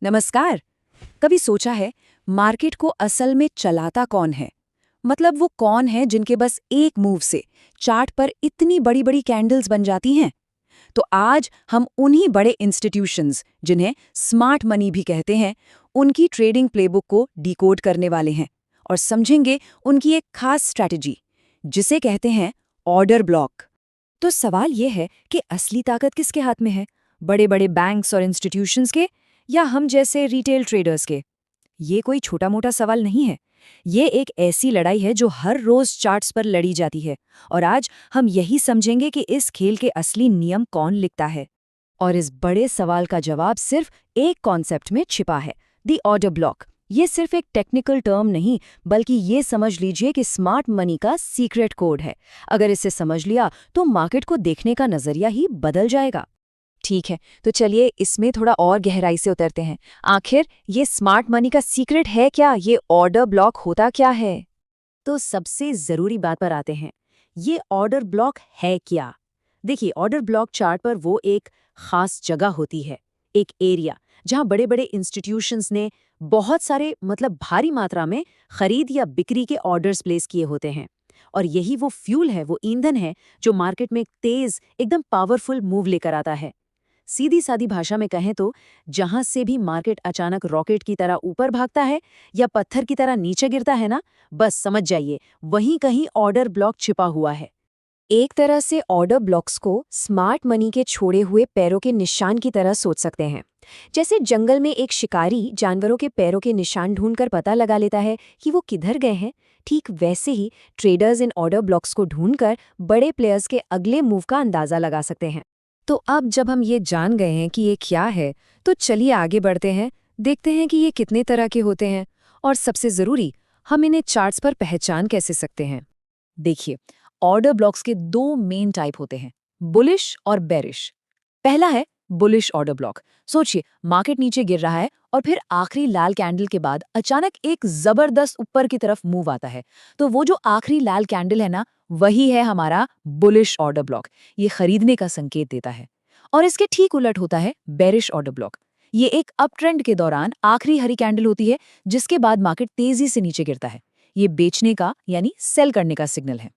नमस्कार। कभी सोचा है मार्केट को असल में चलाता कौन है? मतलब वो कौन है जिनके बस एक मूव से चार्ट पर इतनी बड़ी बड़ी कैंडल्स बन जाती हैं? तो आज हम उन्हीं बड़े इंस्टीट्यूशंस जिन्हें स्मार्ट मनी भी कहते हैं, उनकी ट्रेडिंग प्लेबुक को डिकोड करने वाले हैं और समझेंगे उनकी एक खास स्ट्रैटेजी जिसे कहते हैं ऑर्डर ब्लॉक। तो सवाल ये है कि असली ताकत किसके हाथ में है, बड़े बड़े बैंक्स और इंस्टीट्यूशंस के या हम जैसे रिटेल ट्रेडर्स के? ये कोई छोटा मोटा सवाल नहीं है। ये एक ऐसी लड़ाई है जो हर रोज चार्ट्स पर लड़ी जाती है और आज हम यही समझेंगे कि इस खेल के असली नियम कौन लिखता है। और इस बड़े सवाल का जवाब सिर्फ एक कॉन्सेप्ट में छिपा है, द ऑर्डर ब्लॉक। ये सिर्फ एक टेक्निकल टर्म नहीं, बल्कि ये समझ लीजिए कि स्मार्ट मनी का सीक्रेट कोड है। अगर इसे समझ लिया तो मार्केट को देखने का नजरिया ही बदल जाएगा। ठीक है, तो चलिए इसमें थोड़ा और गहराई से उतरते हैं। आखिर ये स्मार्ट मनी का सीक्रेट है क्या? ये ऑर्डर ब्लॉक होता क्या है? तो सबसे जरूरी बात पर आते हैं, ये ऑर्डर ब्लॉक है क्या? देखिए, ऑर्डर ब्लॉक चार्ट पर वो एक खास जगह होती है, एक एरिया जहां बड़े बड़े इंस्टीट्यूशंस ने बहुत सारे मतलब भारी मात्रा में खरीद या बिक्री के ऑर्डर्स प्लेस किए होते हैं। और यही वो फ्यूल है, वो ईंधन है जो मार्केट में एक तेज एकदम पावरफुल मूव लेकर आता है। सीधी सादी भाषा में कहें तो जहां से भी मार्केट अचानक रॉकेट की तरह ऊपर भागता है या पत्थर की तरह नीचे गिरता है ना, बस समझ जाइए वहीं कहीं ऑर्डर ब्लॉक छिपा हुआ है। एक तरह से ऑर्डर ब्लॉक्स को स्मार्ट मनी के छोड़े हुए पैरों के निशान की तरह सोच सकते हैं। जैसे जंगल में एक शिकारी जानवरों के पैरों के निशान ढूंढकर पता लगा लेता है कि वो किधर गए हैं, ठीक वैसे ही ट्रेडर्स इन ऑर्डर ब्लॉक्स को ढूंढकर बड़े प्लेयर्स के अगले मूव का अंदाजा लगा सकते हैं। तो अब जब हम ये जान गए हैं कि ये क्या है, तो चलिए आगे बढ़ते हैं, देखते हैं कि ये कितने तरह के होते हैं और सबसे ज़रूरी, हम इन्हें चार्ट्स पर पहचान कैसे सकते हैं। देखिए, ऑर्डर ब्लॉक्स के दो मेन टाइप होते हैं, बुलिश और बेरिश। पहला है बुलिश ऑर्डर ब्लॉक। सोचिए, मार्केट नीचे गिर रहा है और फिर आखिरी लाल कैंडल के बाद अचानक एक जबरदस्त ऊपर की तरफ मूव आता है। तो वो जो आखिरी लाल कैंडल है ना, वही है हमारा बुलिश ऑर्डर ब्लॉक। ये खरीदने का संकेत देता है। और इसके ठीक उलट होता है बेरिश ऑर्डर ब्लॉक। ये एक अप ट्रेंड के दौरान आखिरी हरी कैंडल होती है जिसके बाद मार्केट तेजी से नीचे गिरता है। ये बेचने का यानी सेल करने का सिग्नल है।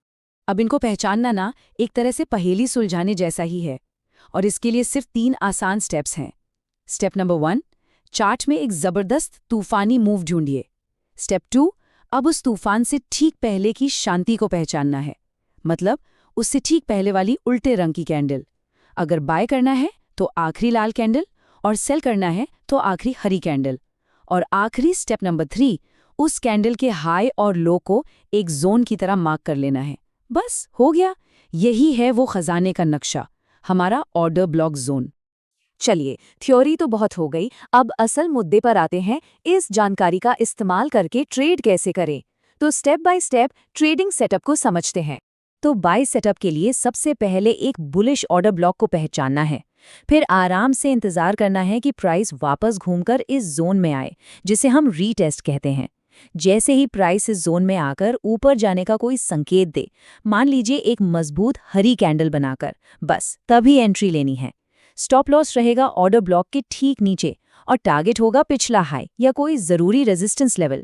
अब इनको पहचानना ना एक तरह से पहेली सुलझाने जैसा ही है और इसके लिए सिर्फ 3 आसान स्टेप्स हैं। स्टेप नंबर 1, चार्ट में एक जबरदस्त तूफानी मूव ढूंढिए। स्टेप 2, अब उस तूफान से ठीक पहले की शांति को पहचानना है, मतलब उससे ठीक पहले वाली उल्टे रंग की कैंडल। अगर बाय करना है तो आखिरी लाल कैंडल और सेल करना है तो आखिरी हरी कैंडल। और आखिरी स्टेप नंबर 3, उस कैंडल के हाई और लो को एक जोन की तरह मार्क कर लेना है। बस हो गया, यही है वो खजाने का नक्शा, हमारा ऑर्डर ब्लॉक जोन। चलिए, थ्योरी तो बहुत हो गई, अब असल मुद्दे पर आते हैं। इस जानकारी का इस्तेमाल करके ट्रेड कैसे करें? तो step by step trading setup को समझते हैं। तो बाय सेटअप के लिए सबसे पहले एक बुलिश ऑर्डर ब्लॉक को पहचानना है। फिर आराम से इंतजार करना है कि प्राइस वापस घूमकर इस जोन में आए, जिसे हम रीटेस्ट कहते हैं। जैसे ही प्राइस इस जोन में आकर ऊपर जाने का कोई संकेत दे, मान लीजिए एक मजबूत हरी कैंडल बनाकर, बस तभी एंट्री लेनी है। स्टॉप लॉस रहेगा ऑर्डर ब्लॉक के ठीक नीचे और टारगेट होगा पिछला हाई या कोई जरूरी रेजिस्टेंस लेवल।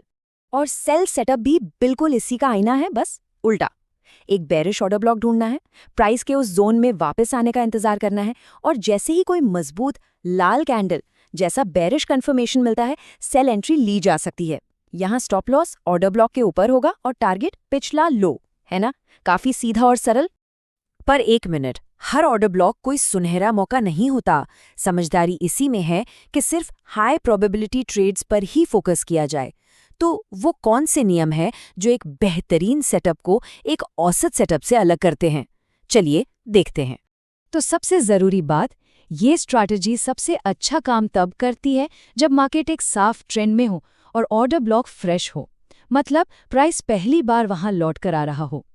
और सेल सेटअप भी बिल्कुल इसी का आईना है, बस उल्टा। एक बेरिश ऑर्डर ब्लॉक ढूंढना है, प्राइस के उस जोन में वापस आने का इंतजार करना है और जैसे ही कोई मजबूत लाल कैंडल जैसा बेरिश कंफर्मेशन मिलता है, सेल एंट्री ली जा सकती है। यहाँ स्टॉप लॉस ऑर्डर ब्लॉक के ऊपर होगा और टारगेट पिछला लो, है ना? काफी सीधा और सरल। पर एक मिनट, हर ऑर्डर ब्लॉक कोई सुनहरा मौका नहीं होता। समझदारी इसी में है कि सिर्फ हाई प्रोबेबिलिटी ट्रेड्स पर ही फोकस किया जाए। तो वो कौन से नियम है जो एक बेहतरीन सेटअप को एक औसत सेटअप से अलग करते हैं? चलिए देखते हैं। तो सबसे जरूरी बात, ये स्ट्रैटेजी सबसे अच्छा काम तब करती है जब मार्केट एक साफ ट्रेंड में हो और ऑर्डर ब्लॉक फ्रेश हो, मतलब प्राइस पहली बार वहां लौट कर आ रहा हो।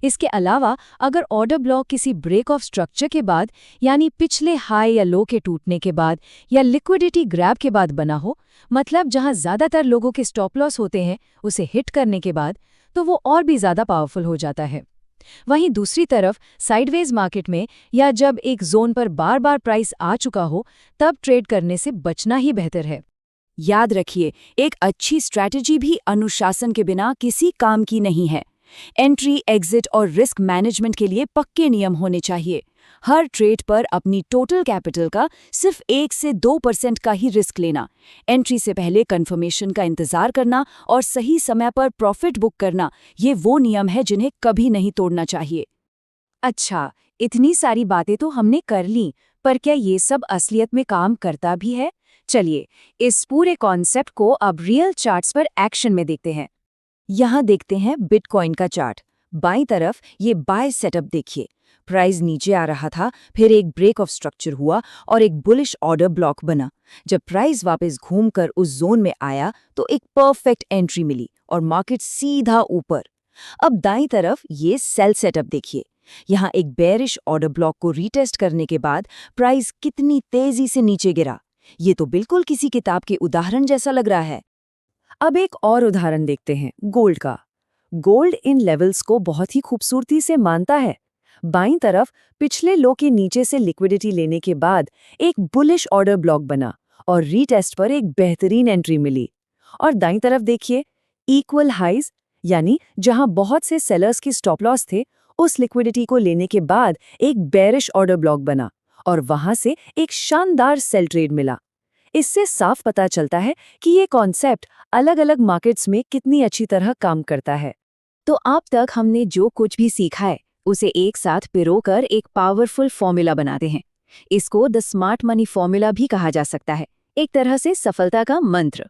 इसके अलावा अगर ऑर्डर ब्लॉक किसी ब्रेक ऑफ स्ट्रक्चर के बाद, यानी पिछले हाई या लो के टूटने के बाद या लिक्विडिटी ग्रैब के बाद बना हो, मतलब जहां ज्यादातर लोगों के स्टॉप लॉस होते हैं, उसे हिट करने के बाद, तो वो और भी ज्यादा पावरफुल हो जाता है। वहीं दूसरी तरफ साइडवेज मार्केट में या जब एक जोन पर बार बार प्राइस आ चुका हो, तब ट्रेड करने से बचना ही बेहतर है। याद रखिए, एक अच्छी स्ट्रैटेजी भी अनुशासन के बिना किसी काम की नहीं है। एंट्री, एग्जिट और रिस्क मैनेजमेंट के लिए पक्के नियम होने चाहिए। हर ट्रेड पर अपनी टोटल कैपिटल का सिर्फ 1 से 2% का ही रिस्क लेना। एंट्री से पहले कंफर्मेशन का इंतजार करना और सही समय पर प्रॉफिट बुक करना, ये वो नियम है जिन्हें कभी नहीं तोड़ना चाहिए। अच्छा, इतनी सारी बातें तो हमने कर ली, पर क्या ये सब असलियत में काम करता भी है? चलिए, इस पूरे कॉन्सेप्ट को अब रियल चार्ट्स पर एक्शन में देखते हैं। यहाँ देखते हैं बिटकॉइन का चार्ट। बाईं तरफ ये बाय सेटअप देखिए। प्राइस नीचे आ रहा था, फिर एक ब्रेक ऑफ स्ट्रक्चर हुआ और एक बुलिश ऑर्डर ब्लॉक बना। जब प्राइस वापस घूमकर उस जोन में आया तो एक परफेक्ट एंट्री मिली और मार्केट सीधा ऊपर। अब दाईं तरफ ये सेल सेटअप देखिए। यहाँ एक बेरिश ऑर्डर ब्लॉक को रीटेस्ट करने के बाद प्राइस कितनी तेजी से नीचे गिरा। ये तो बिल्कुल किसी किताब के उदाहरण जैसा लग रहा है। अब एक और उदाहरण देखते हैं, गोल्ड का। गोल्ड इन लेवल्स को बहुत ही खूबसूरती से मानता है। बाईं तरफ पिछले लो के नीचे से लिक्विडिटी लेने के बाद एक बुलिश ऑर्डर ब्लॉक बना और रीटेस्ट पर एक बेहतरीन एंट्री मिली। और दाईं तरफ देखिए, इक्वल हाइज, यानी जहां बहुत से सेलर्स की स्टॉप लॉस थे, उस लिक्विडिटी को लेने के बाद एक बेरिश ऑर्डर ब्लॉक बना और वहां से एक शानदार सेल ट्रेड मिला। इससे साफ पता चलता है कि ये कॉन्सेप्ट अलग-अलग मार्केट्स में कितनी अच्छी तरह काम करता है। तो अब तक हमने जो कुछ भी सीखा है, उसे एक साथ पिरोकर एक पावरफुल फॉर्मूला बनाते हैं। इसको द स्मार्ट मनी फॉर्मूला भी कहा जा सकता है, एक तरह से सफलता का मंत्र।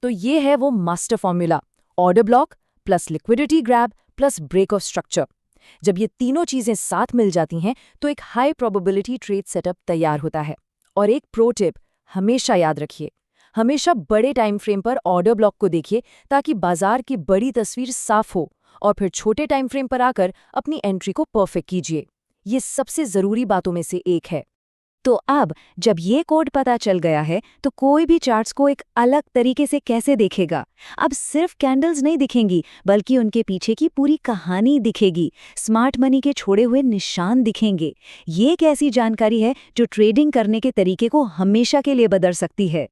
तो ये है वो master formula, order block plus liquidity grab plus break of structure. जब ये तीनों चीजें साथ मिल जाती हैं तो एक हाई प्रोबेबिलिटी ट्रेड सेटअप तैयार होता है। और एक प्रो टिप, हमेशा याद रखिए, हमेशा बड़े टाइम फ्रेम पर ऑर्डर ब्लॉक को देखिए ताकि बाजार की बड़ी तस्वीर साफ हो, और फिर छोटे टाइम फ्रेम पर आकर अपनी एंट्री को परफेक्ट कीजिए। ये सबसे जरूरी बातों में से एक है। तो अब जब ये कोड पता चल गया है तो कोई भी चार्ट्स को एक अलग तरीके से कैसे देखेगा। अब सिर्फ कैंडल्स नहीं दिखेंगी, बल्कि उनके पीछे की पूरी कहानी दिखेगी, स्मार्ट मनी के छोड़े हुए निशान दिखेंगे। ये एक ऐसी जानकारी है जो ट्रेडिंग करने के तरीके को हमेशा के लिए बदल सकती है।